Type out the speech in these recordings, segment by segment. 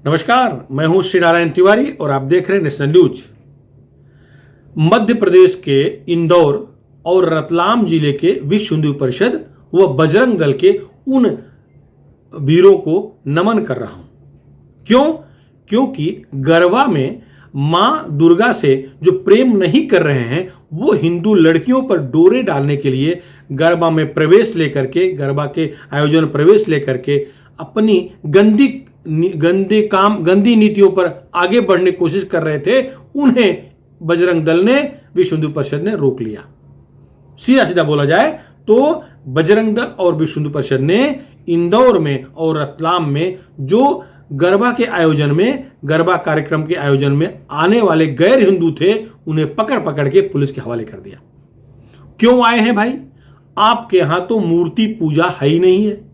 नमस्कार, मैं हूं श्री नारायण तिवारी और आप देख रहे हैं नेशनल न्यूज। मध्य प्रदेश के इंदौर और रतलाम जिले के विश्व हिंदू परिषद व बजरंग दल के उन वीरों को नमन कर रहा हूं। क्यों? क्योंकि गरबा में मां दुर्गा से जो प्रेम नहीं कर रहे हैं वो हिंदू लड़कियों पर डोरे डालने के लिए गरबा में प्रवेश लेकर के, गरबा के आयोजन प्रवेश लेकर के अपनी गंदी नीतियों पर आगे बढ़ने की कोशिश कर रहे थे। उन्हें बजरंग दल ने, विश्व हिंदू परिषद ने रोक लिया। सीधा सीधा बोला जाए तो बजरंग दल और विश्व हिंदू परिषद ने इंदौर में और रतलाम में जो गरबा के आयोजन में, गरबा कार्यक्रम के आयोजन में आने वाले गैर हिंदू थे, उन्हें पकड़ पकड़ के पुलिस के हवाले कर दिया। क्यों आए हैं भाई? आपके यहां तो मूर्ति पूजा है ही नहीं है।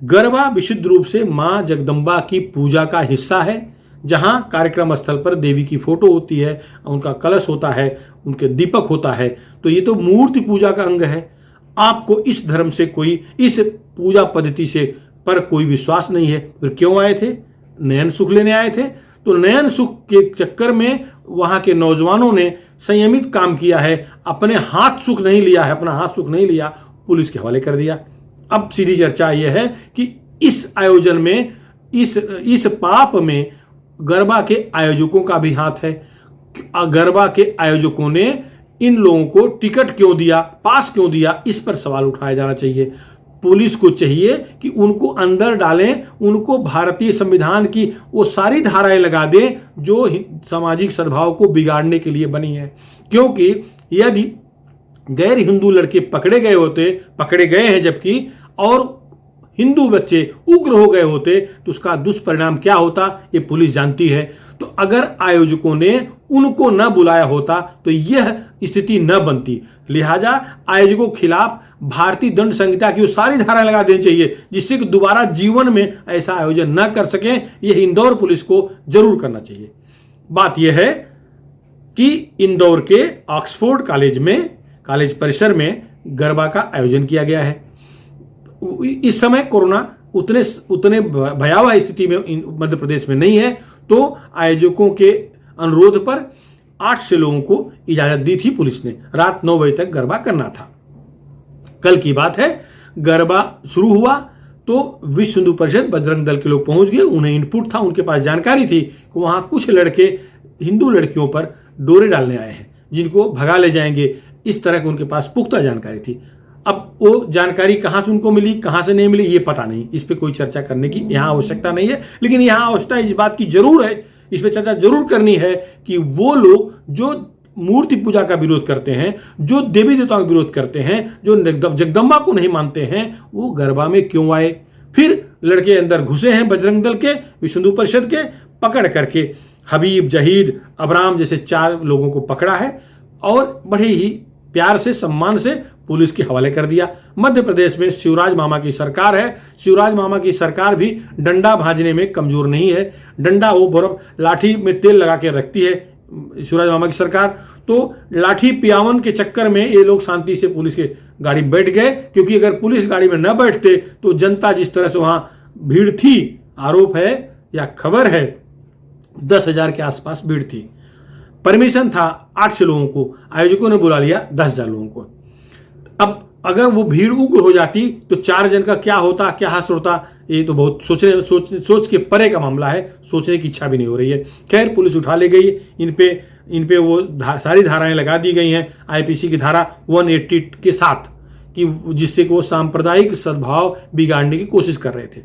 गरबा विशुद्ध रूप से मां जगदम्बा की पूजा का हिस्सा है, जहां कार्यक्रम स्थल पर देवी की फोटो होती है, उनका कलश होता है, उनके दीपक होता है। तो ये तो मूर्ति पूजा का अंग है। आपको इस धर्म से कोई, इस पूजा पद्धति से पर कोई विश्वास नहीं है। फिर क्यों आए थे? नयन सुख लेने आए थे। तो नयन सुख के चक्कर में वहां के नौजवानों ने संयमित काम किया है, अपने हाथ सुख नहीं लिया है, अपना हाथ सुख नहीं लिया, पुलिस के हवाले कर दिया। अब सीधी चर्चा यह है कि इस आयोजन में, इस पाप में गरबा के आयोजकों का भी हाथ है। गरबा के आयोजकों ने इन लोगों को टिकट क्यों दिया, पास क्यों दिया, इस पर सवाल उठाया जाना चाहिए। पुलिस को चाहिए कि उनको अंदर डालें, उनको भारतीय संविधान की वो सारी धाराएं लगा दें जो सामाजिक सद्भाव को बिगाड़ने के लिए बनी है। क्योंकि यदि गैर हिंदू लड़के पकड़े गए हैं जबकि, और हिंदू बच्चे उग्र हो गए होते तो उसका दुष्परिणाम क्या होता ये पुलिस जानती है। तो अगर आयोजकों ने उनको न बुलाया होता तो यह स्थिति न बनती। लिहाजा आयोजकों के खिलाफ भारतीय दंड संहिता की वो सारी धाराएं लगा देनी चाहिए, जिससे कि दोबारा जीवन में ऐसा आयोजन न कर सके। यह इंदौर पुलिस को जरूर करना चाहिए। बात यह है कि इंदौर के ऑक्सफोर्ड कॉलेज परिसर में गरबा का आयोजन किया गया है। इस समय कोरोना उतने भयावह स्थिति में मध्य प्रदेश में नहीं है, तो आयोजकों के अनुरोध पर 8 से लोगों को इजाजत दी थी पुलिस ने। रात 9 बजे तक गरबा करना था। कल की बात है, गरबा शुरू हुआ तो विश्व हिंदू परिषद, बजरंग दल के लोग पहुंच गए। उन्हें इनपुट था, उनके पास जानकारी थी कि वहां कुछ लड़के हिंदू लड़कियों पर डोरे डालने आए हैं, जिनको भगा ले जाएंगे। इस तरह की उनके पास पुख्ता जानकारी थी। अब वो जानकारी कहां से उनको मिली, कहां से नहीं मिली, ये पता नहीं। इस पे कोई चर्चा करने की यहां आवश्यकता नहीं है। लेकिन यहां आवश्यकता इस बात की जरूर है, इस पे चर्चा जरूर करनी है कि वो लोग जो मूर्ति पूजा का विरोध करते हैं, जो देवी देवताओं का विरोध करते हैं, जो जगदम्बा को नहीं मानते हैं, वो गरबा में क्यों आए। फिर लड़के अंदर घुसे हैं बजरंग दल के, विश्व हिंदू परिषद के, पकड़ करके हबीब, जहीद, अबराम जैसे 4 लोगों को पकड़ा है और बड़े ही प्यार से, सम्मान से पुलिस के हवाले कर दिया। मध्य प्रदेश में शिवराज मामा की सरकार है। शिवराज मामा की सरकार भी डंडा भाजने में कमजोर नहीं है। डंडा वो बर्फ लाठी में तेल लगा के रखती है शिवराज मामा की सरकार। तो लाठी पियावन के चक्कर में ये लोग शांति से पुलिस के गाड़ी बैठ गए, क्योंकि अगर पुलिस गाड़ी में न बैठते तो जनता जिस तरह से वहां भीड़ थी, आरोप है या खबर है 10,000 के आसपास भीड़ थी। परमिशन था 800 लोगों को, आयोजकों ने बुला लिया 10,000 लोगों को। अब अगर वो भीड़ उग्र हो जाती तो 4 जन का क्या होता, क्या हासिल होता, ये तो बहुत सोच के परे का मामला है। सोचने की इच्छा भी नहीं हो रही है। खैर, पुलिस उठा ले गई। इन पे वो सारी धाराएं लगा दी गई हैं, आईपीसी की धारा 180 के साथ, कि जिससे कि वो सांप्रदायिक सद्भाव बिगाड़ने की कोशिश कर रहे थे।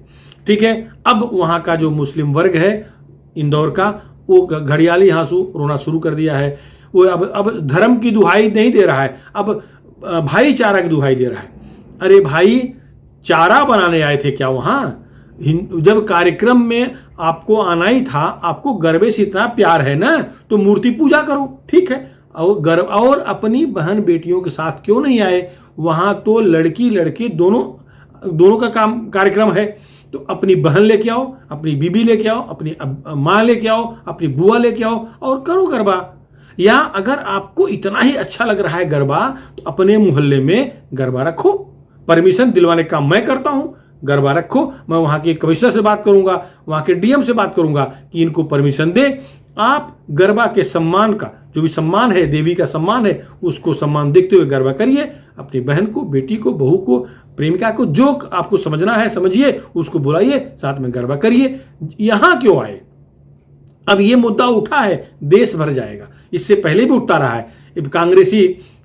ठीक है, अब वहां का जो मुस्लिम वर्ग है इंदौर का, वो घड़ियाली आंसू रोना शुरू कर दिया है। वो अब धर्म की दुहाई नहीं दे रहा है, अब भाईचारा की दुहाई दे रहा है। अरे भाई, चारा बनाने आए थे क्या वहां? जब कार्यक्रम में आपको आना ही था, आपको गरबे से इतना प्यार है ना, तो मूर्ति पूजा करो, ठीक है। और अपनी बहन बेटियों के साथ क्यों नहीं आए? वहां तो लड़की लड़के दोनों का कार्यक्रम है। तो अपनी बहन लेके आओ, अपनी बीबी लेके आओ, अपनी माँ लेके आओ, अपनी बुआ लेके आओ और करो गरबा। या अगर आपको इतना ही अच्छा लग रहा है गरबा, तो अपने मोहल्ले में गरबा रखो। परमिशन दिलवाने का मैं करता हूं, गरबा रखो, मैं वहां के कमिश्नर से बात करूंगा, वहां के डीएम से बात करूंगा कि इनको परमिशन दे। आप गरबा के सम्मान का जो भी सम्मान है, देवी का सम्मान है, उसको सम्मान देखते हुए गरबा करिए। अपनी बहन को, बेटी को, बहू को, प्रेमिका को, जो आपको समझना है समझिए, उसको बुलाइए, साथ में गरबा करिए। यहां क्यों आए? अब ये मुद्दा उठा है, देश भर जाएगा, इससे पहले भी उठता रहा है।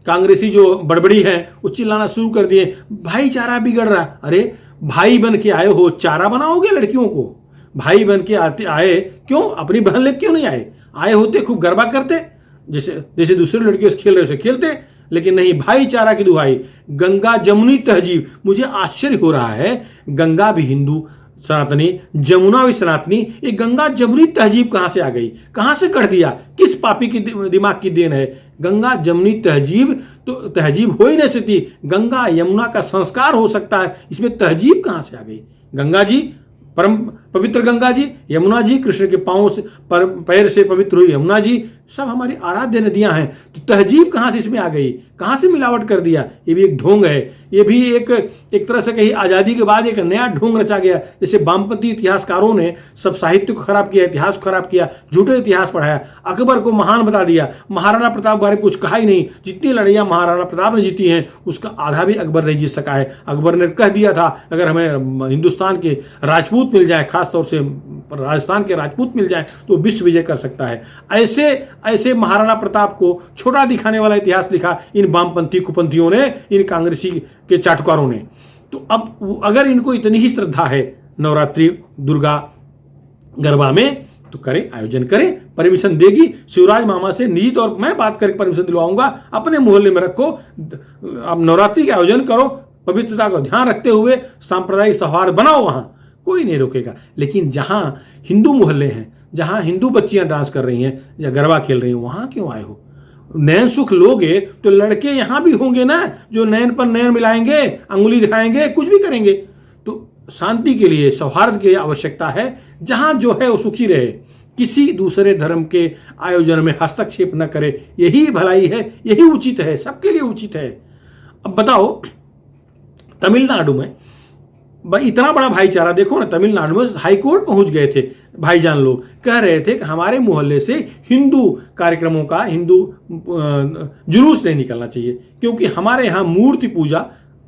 कांग्रेसी जो बड़बड़ी हैं वो चिल्लाना शुरू कर दिए, भाईचारा बिगड़ रहा है। अरे भाई बन के आए हो, चारा बनाओगे लड़कियों को? भाई बन के आए क्यों? अपनी बहन लेके क्यों नहीं आए? आए होते खूब गरबा करते, जैसे दूसरे लड़कियों से खेल रहे उसे खेलते, लेकिन नहीं, भाईचारा की दुहाई। गंगा जमुनी तहजीब, मुझे आश्चर्य हो रहा है, गंगा भी हिंदू सनातनी, जमुना भी सनातनी, ये गंगा जमुनी तहजीब कहां से आ गई? कहां से कर दिया? किस पापी की दिमाग की देन है? गंगा जमुनी तहजीब तो तहजीब हो ही नहीं सकती। गंगा यमुना का संस्कार हो सकता है, इसमें तहजीब कहां से आ गई? गंगा जी परम पवित्र, गंगा जी, यमुना जी कृष्ण के पांव से पैर से पवित्र हुई यमुना जी, सब हमारी आराध्य नदियां हैं। तो तहजीब कहां से इसमें आ गई? कहां से मिलावट कर दिया? ये भी एक ढोंग है, ये भी एक तरह से कहीं आजादी के बाद एक नया ढोंग रचा गया। जैसे वामपंथी इतिहासकारों ने सब साहित्य को खराब किया, इतिहास को खराब किया, झूठे इतिहास पढ़ाया, अकबर को महान बता दिया, महाराणा प्रताप बारे कुछ कहा ही नहीं। जितनी लड़ाइयां महाराणा प्रताप ने जीती हैं उसका आधा भी अकबर नहीं जीत सका है। अकबर ने कह दिया था अगर हमें हिंदुस्तान के राजपूत मिल जाए, खासतौर से राजस्थान के राजपूत मिल जाए, तो विश्व विजय कर सकता है। ऐसे महाराणा प्रताप को छोटा दिखाने वाला इतिहास लिखा इन वामपंथी कुपंथियों ने, इन कांग्रेसी के चाटुकारों ने। तो अब अगर इनको इतनी ही श्रद्धा है नवरात्रि, दुर्गा, गरबा में, तो करें, आयोजन करें। परमिशन देगी शिवराज मामा से निजी तौर पर मैं बात करके परमिशन दिलवाऊंगा। अपने मोहल्ले में रखो, आप नवरात्रि का आयोजन करो, पवित्रता का ध्यान रखते हुए सांप्रदायिक सौहार्द बनाओ, वहां कोई नहीं रोकेगा। लेकिन जहां हिंदू मोहल्ले हैं, जहां हिंदू बच्चियां डांस कर रही हैं या गरबा खेल रही हैं, वहां क्यों आए हो? नैन सुख लोगे तो लड़के यहां भी होंगे ना, जो नैन पर नैन मिलाएंगे, अंगुली दिखाएंगे, कुछ भी करेंगे। तो शांति के लिए, सौहार्द की आवश्यकता है। जहां जो है वो सुखी रहे, किसी दूसरे धर्म के आयोजन में हस्तक्षेप न करे। यही भलाई है, यही उचित है, सबके लिए उचित है। अब बताओ, तमिलनाडु में इतना बड़ा भाईचारा देखो ना, तमिलनाडु में हाई कोर्ट पहुंच गए थे भाईजान लोग, कह रहे थे कि हमारे मोहल्ले से हिंदू कार्यक्रमों का, हिंदू जुलूस नहीं निकलना चाहिए, क्योंकि हमारे यहाँ मूर्ति पूजा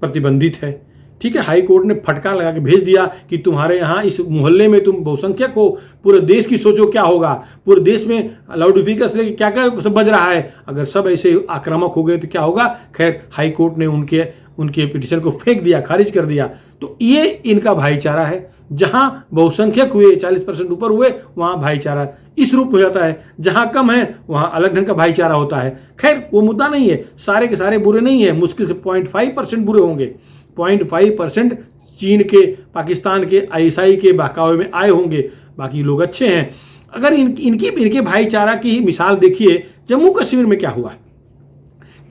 प्रतिबंधित है। ठीक है, हाई कोर्ट ने फटकार लगा के भेज दिया कि तुम्हारे यहाँ इस मोहल्ले में तुम बहुसंख्यक हो, पूरे देश की सोचो क्या होगा। पूरे देश में लाउड स्पीकर से क्या क्या सब बज रहा है, अगर सब ऐसे आक्रामक हो गए तो क्या होगा। खैर, हाई कोर्ट ने उनके पिटीशन को फेंक दिया, खारिज कर दिया। तो ये इनका भाईचारा है। जहां बहुसंख्यक हुए, 40% ऊपर हुए, वहां भाईचारा इस रूप हो जाता है। जहां कम है वहां अलग ढंग का भाईचारा होता है। खैर, वो मुद्दा नहीं है, सारे के सारे बुरे नहीं है, मुश्किल से 0.5% बुरे होंगे। 0.5% चीन के, पाकिस्तान के, आईएसआई के बहकावे में आए होंगे, बाकी लोग अच्छे हैं। अगर इनके भाईचारा की मिसाल देखिए, जम्मू कश्मीर में क्या हुआ।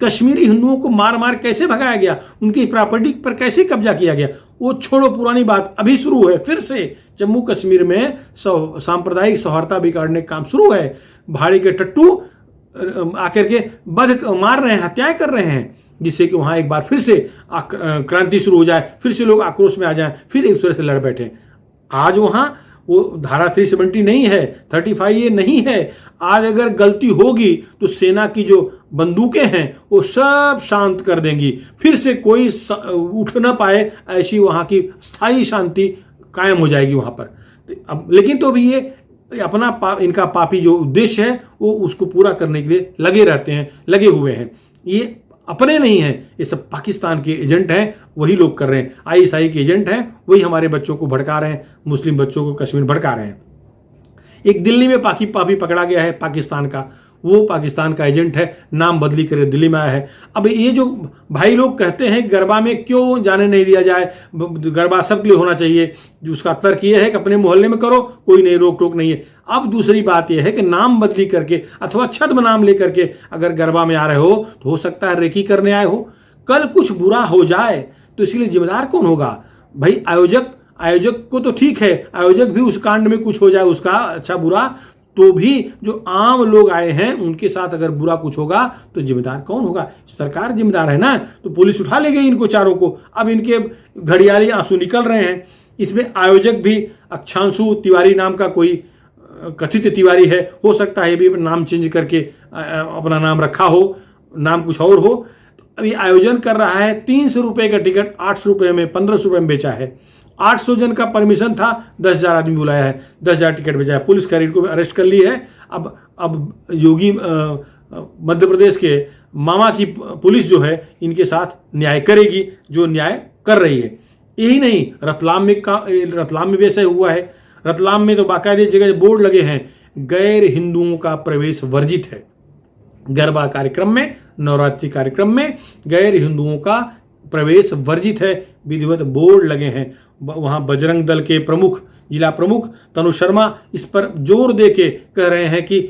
कश्मीरी हिंदुओं को मार मार कैसे भगाया गया, उनकी प्रॉपर्टी पर कैसे कब्जा किया गया, वो छोड़ो, पुरानी बात अभी शुरू है। फिर से जम्मू कश्मीर में सांप्रदायिक सौहार्दता बिगाड़ने का काम शुरू है। भाड़ी के टट्टू आकर के मार रहे हैं, हत्याएं कर रहे हैं, जिससे कि वहां एक बार फिर से क्रांति शुरू हो जाए, फिर से लोग आक्रोश में आ जाएं, फिर एक दूसरे से लड़ बैठे। आज वहां वो धारा 370 नहीं है, 35A नहीं है। आज अगर गलती होगी तो सेना की जो बंदूकें हैं वो सब शांत कर देंगी, फिर से कोई उठ ना पाए, ऐसी वहां की स्थायी शांति कायम हो जाएगी वहां पर। अब लेकिन तो भी ये अपना इनका पापी जो उद्देश्य है वो उसको पूरा करने के लिए लगे रहते हैं, लगे हुए हैं। ये अपने नहीं हैं, ये सब पाकिस्तान के एजेंट हैं, वही लोग कर रहे हैं। आईएसआई के एजेंट हैं, वही हमारे बच्चों को भड़का रहे हैं, मुस्लिम बच्चों को कश्मीर भड़का रहे हैं। एक दिल्ली में पापी पकड़ा गया है पाकिस्तान का, वो पाकिस्तान का एजेंट है, नाम बदली करे दिल्ली में आया है। अब ये जो भाई लोग कहते हैं गरबा में क्यों जाने नहीं दिया जाए, गरबा सबके लिए होना चाहिए, उसका तर्क ये है कि अपने मोहल्ले में करो, कोई नहीं, रोक टोक नहीं है। अब दूसरी बात यह है कि नाम बदली करके अथवा छद्म नाम लेकर के अगर गरबा में आ रहे हो तो हो सकता है रेकी करने आए हो, कल कुछ बुरा हो जाए तो इसके लिए जिम्मेदार कौन होगा भाई? आयोजक को तो ठीक है, आयोजक भी उस कांड में कुछ हो जाए उसका अच्छा बुरा तो भी जो आम लोग आए हैं उनके साथ अगर बुरा कुछ होगा तो जिम्मेदार कौन होगा? सरकार जिम्मेदार है ना। तो पुलिस उठा ले गई इनको चारों को। अब इनके घड़ियाली आंसू निकल रहे हैं। इसमें आयोजक भी अक्षांशु तिवारी नाम का कोई कथित तिवारी है, हो सकता है भी नाम चेंज करके अपना नाम रखा हो, नाम कुछ और हो। तो अभी आयोजन कर रहा है, 300 रुपये का टिकट 800 रुपये में, 1500 रुपये में बेचा है। 800 जन का परमिशन था, 10,000 आदमी बुलाया है, 10,000 टिकट बेचा है। पुलिस का इनको अरेस्ट कर ली है। अब योगी मध्य प्रदेश के मामा की पुलिस जो है इनके साथ न्याय करेगी, जो न्याय कर रही है। यही नहीं, रतलाम में भी ऐसा हुआ है। रतलाम में तो बाकायदे जगह बोर्ड लगे हैं, गैर हिंदुओं का प्रवेश वर्जित है। गरबा कार्यक्रम में, नवरात्रि कार्यक्रम में गैर हिंदुओं का प्रवेश वर्जित है, विधिवत बोर्ड लगे हैं। वहां बजरंग दल के प्रमुख, जिला प्रमुख तनु शर्मा इस पर जोर दे के कह रहे हैं कि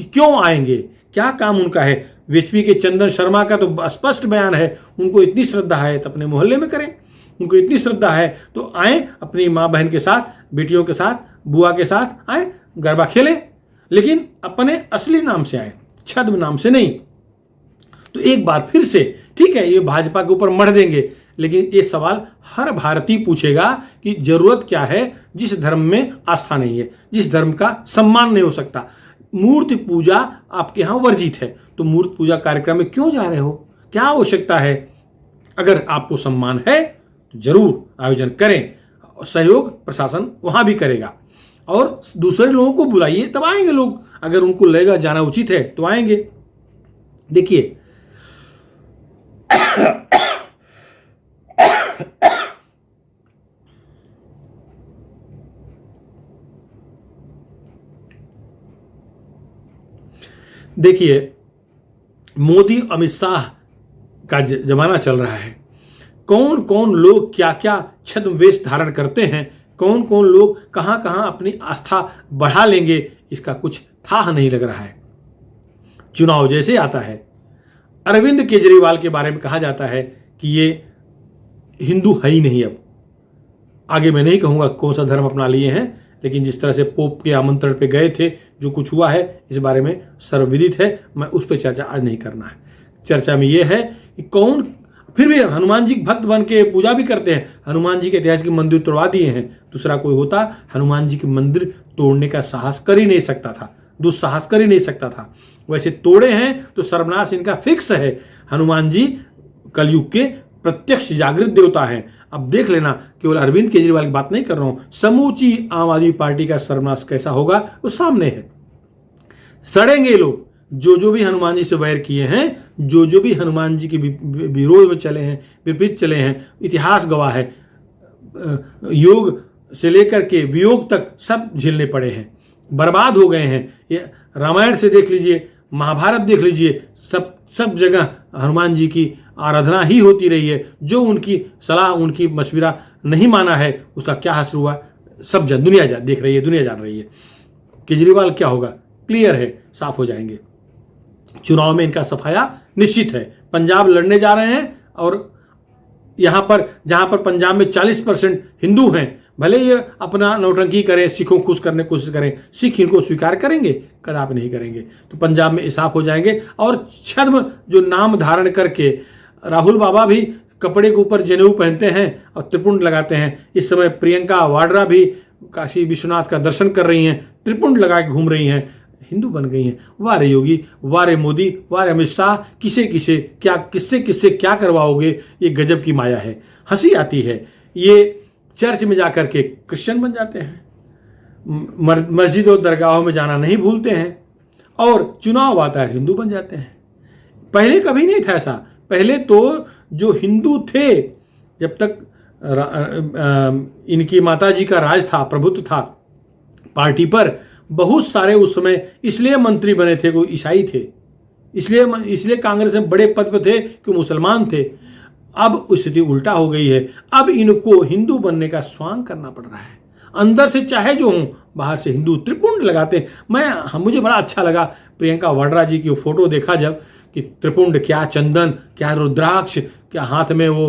क्यों आएंगे, क्या काम उनका है। वीएचपी के चंदन शर्मा का तो स्पष्ट बयान है, उनको इतनी श्रद्धा है तो अपने मोहल्ले में करें, उनको इतनी श्रद्धा है तो आए, अपनी माँ बहन के साथ, बेटियों के साथ, बुआ के साथ आए, गरबा खेलें, लेकिन अपने असली नाम से आए, छद्म नाम से नहीं। तो एक बार फिर से, ठीक है, ये भाजपा के ऊपर मढ़ देंगे, लेकिन ये सवाल हर भारतीय पूछेगा कि जरूरत क्या है जिस धर्म में आस्था नहीं है, जिस धर्म का सम्मान नहीं हो सकता। मूर्ति पूजा आपके यहाँ वर्जित है, तो मूर्ति पूजा कार्यक्रम में क्यों जा रहे हो? क्या आवश्यकता है? अगर आपको सम्मान है तो जरूर आयोजन करें, सहयोग प्रशासन वहां भी करेगा, और दूसरे लोगों को बुलाइए, तब आएंगे लोग। अगर उनको लगेगा जाना उचित है तो आएंगे। देखिए, मोदी अमित शाह का जमाना चल रहा है। कौन कौन लोग क्या क्या छद्म वेश धारण करते हैं, कौन कौन लोग कहां कहां अपनी आस्था बढ़ा लेंगे, इसका कुछ था नहीं लग रहा है। चुनाव जैसे आता है, अरविंद केजरीवाल के बारे में कहा जाता है कि ये हिंदू है ही नहीं। अब आगे मैं नहीं कहूंगा कौन सा धर्म अपना लिए हैं, लेकिन जिस तरह से पोप के आमंत्रण पे गए थे, जो कुछ हुआ है इस बारे में सर्वविदित है, मैं उस पर चर्चा आज नहीं करना है। चर्चा में यह है कि कौन फिर भी हनुमान जी भक्त बन के पूजा भी करते हैं। हनुमान जी के ऐतिहासिक मंदिर तोड़वा दिए हैं, दूसरा कोई होता हनुमान जी के मंदिर तोड़ने का साहस कर ही नहीं सकता था, दुस्साहस कर ही नहीं सकता था। वैसे तोड़े हैं तो सर्वनाश इनका फिक्स है। हनुमान जी कलयुग के प्रत्यक्ष जागृत देवता हैं। अब देख लेना, केवल अरविंद केजरीवाल की बात नहीं कर रहा हूं, समूची आम आदमी पार्टी का सर्वनाश कैसा होगा वो सामने है। सड़ेंगे लोग, जो भी हनुमान जी से वैर किए हैं, जो भी हनुमान जी के विरोध में चले हैं, विपरीत चले हैं, इतिहास गवाह है। योग से लेकर के वियोग तक सब झेलने पड़े हैं, बर्बाद हो गए हैं। ये रामायण से देख लीजिए, महाभारत देख लीजिए, सब जगह हनुमान जी की आराधना ही होती रही है। जो उनकी सलाह, उनकी मशविरा नहीं माना है, उसका क्या असर हुआ सब दुनिया देख रही है, दुनिया जान रही है। केजरीवाल क्या होगा, क्लियर है, साफ हो जाएंगे। चुनाव में इनका सफाया निश्चित है। पंजाब लड़ने जा रहे हैं, और यहां पर जहां पर पंजाब में 40% हिंदू हैं, भले ये अपना नौटंकी करें, सिखों खुश करने की कोशिश करें, सिख इनको स्वीकार करेंगे? कदापि नहीं करेंगे। तो पंजाब में साफ हो जाएंगे। और छद्म जो नाम धारण करके, राहुल बाबा भी कपड़े के ऊपर जनेऊ पहनते हैं और त्रिपुंड लगाते हैं। इस समय प्रियंका वाड्रा भी काशी विश्वनाथ का दर्शन कर रही हैं, त्रिपुंड लगा के घूम रही हैं, हिंदू बन गई हैं। वारे योगी, वारे मोदी, वारे अमित शाह, किससे क्या करवाओगे? ये गजब की माया है, हंसी आती है। ये चर्च में जाकर के क्रिश्चियन बन जाते हैं, मस्जिद और दरगाहों में जाना नहीं भूलते हैं, और चुनाव आता है हिंदू बन जाते हैं। पहले कभी नहीं था ऐसा। पहले तो जो हिंदू थे, जब तक इनकी माता जी का राज था, प्रभुत्व था पार्टी पर, बहुत सारे उस समय इसलिए मंत्री बने थे वो ईसाई थे, इसलिए कांग्रेस में बड़े पद पर थे कि मुसलमान थे। अब स्थिति उल्टा हो गई है। अब इनको हिंदू बनने का स्वांग करना पड़ रहा है। अंदर से चाहे जो हूं, बाहर से हिंदू त्रिपुंड लगाते हैं। मुझे बड़ा अच्छा लगा प्रियंका वाड्रा जी की वो फोटो देखा जब, कि त्रिपुंड क्या, चंदन क्या, रुद्राक्ष क्या, हाथ में वो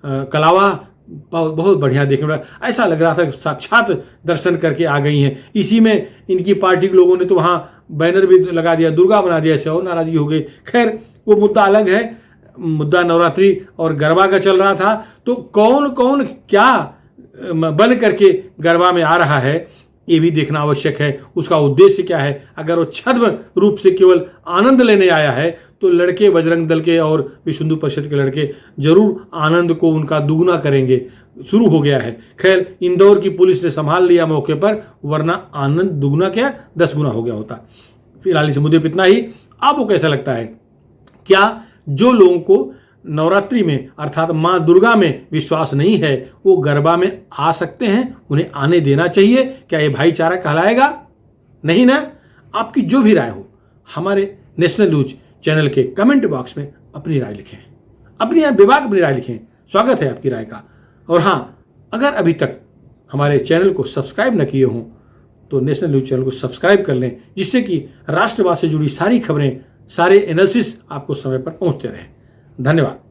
कलावा, बहुत बढ़िया देखने में ऐसा लग रहा था साक्षात दर्शन करके आ गई हैं। इसी में इनकी पार्टी के लोगों ने तो वहाँ बैनर भी लगा दिया, दुर्गा बना दिया, ऐसे और नाराजगी हो गई। खैर वो मुद्दा अलग है। मुद्दा नवरात्रि और गरबा का चल रहा था। तो कौन कौन क्या बन करके गरबा में आ रहा है ये भी देखना आवश्यक है। उसका उद्देश्य क्या है? अगर वो छद्म रूप से केवल आनंद लेने आया है तो लड़के बजरंग दल के और विश्व हिंदू परिषद के लड़के जरूर आनंद को उनका दुगना करेंगे। शुरू हो गया है। खैर इंदौर की पुलिस ने संभाल लिया मौके पर, वरना आनंद दुगना क्या 10 गुना हो गया होता। फिलहाल इस मुद्दे पर इतना ही। आपको कैसा लगता है? क्या जो लोगों को नवरात्रि में अर्थात मां दुर्गा में विश्वास नहीं है वो गरबा में आ सकते हैं? उन्हें आने देना चाहिए? क्या ये भाईचारा कहलाएगा? नहीं ना? आपकी जो भी राय हो हमारे नेशनल न्यूज चैनल के कमेंट बॉक्स में अपनी राय लिखें, अपनी राय लिखें। स्वागत है आपकी राय का। और हाँ, अगर अभी तक हमारे चैनल को सब्सक्राइब न किए हों तो नेशनल न्यूज चैनल को सब्सक्राइब कर लें, जिससे कि राष्ट्रवाद से जुड़ी सारी खबरें, सारे एनालिसिस आपको समय पर पहुंचते रहें। धन्यवाद।